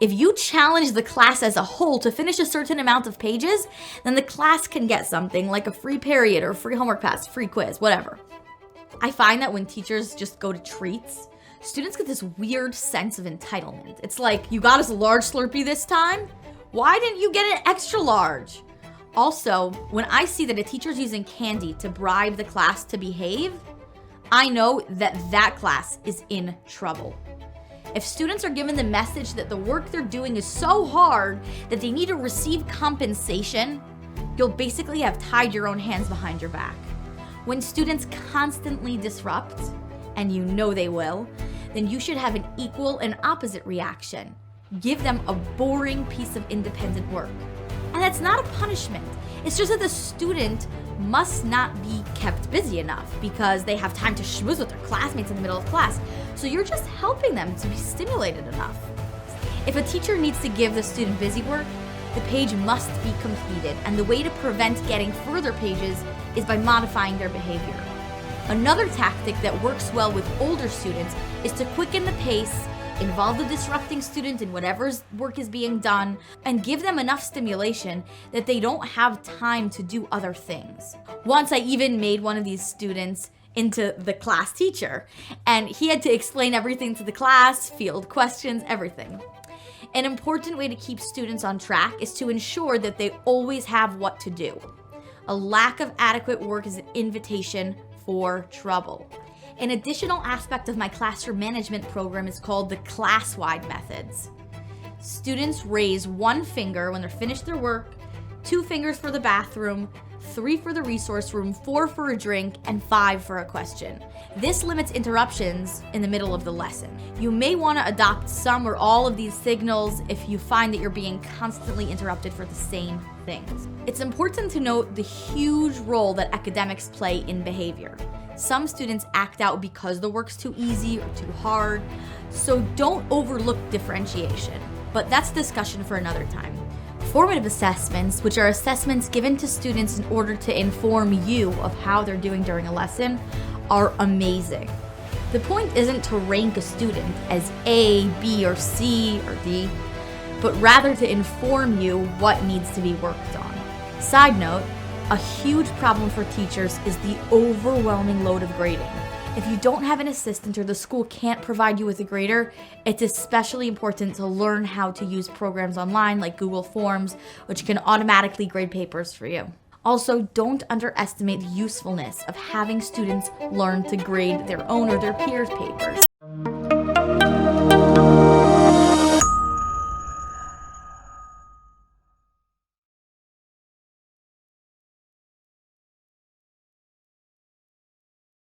If you challenge the class as a whole to finish a certain amount of pages, then the class can get something like a free period or free homework pass, free quiz, whatever. I find that when teachers just go to treats, students get this weird sense of entitlement. It's like, you got us a large Slurpee this time? Why didn't you get an extra large? Also, when I see that a teacher's using candy to bribe the class to behave, I know that that class is in trouble. If students are given the message that the work they're doing is so hard that they need to receive compensation, you'll basically have tied your own hands behind your back. When students constantly disrupt, and you know they will, then you should have an equal and opposite reaction. Give them a boring piece of independent work. And that's not a punishment. It's just that the student must not be kept busy enough because they have time to schmooze with their classmates in the middle of class. So you're just helping them to be stimulated enough. If a teacher needs to give the student busy work, the page must be completed, and the way to prevent getting further pages is by modifying their behavior. Another tactic that works well with older students is to quicken the pace, involve the disrupting student in whatever work is being done, and give them enough stimulation that they don't have time to do other things. Once I even made one of these students into the class teacher, and he had to explain everything to the class, field questions, everything. An important way to keep students on track is to ensure that they always have what to do. A lack of adequate work is an invitation for trouble. An additional aspect of my classroom management program is called the class-wide methods. Students raise one finger when they're finished their work, 2 fingers for the bathroom, 3 for the resource room, 4 for a drink, and 5 for a question. This limits interruptions in the middle of the lesson. You may want to adopt some or all of these signals if you find that you're being constantly interrupted for the same things. It's important to note the huge role that academics play in behavior. Some students act out because the work's too easy or too hard, so don't overlook differentiation. But that's a discussion for another time. Formative assessments, which are assessments given to students in order to inform you of how they're doing during a lesson, are amazing. The point isn't to rank a student as A, B, or C, or D, but rather to inform you what needs to be worked on. Side note, a huge problem for teachers is the overwhelming load of grading. If you don't have an assistant or the school can't provide you with a grader, it's especially important to learn how to use programs online like Google Forms, which can automatically grade papers for you. Also, don't underestimate the usefulness of having students learn to grade their own or their peers' papers.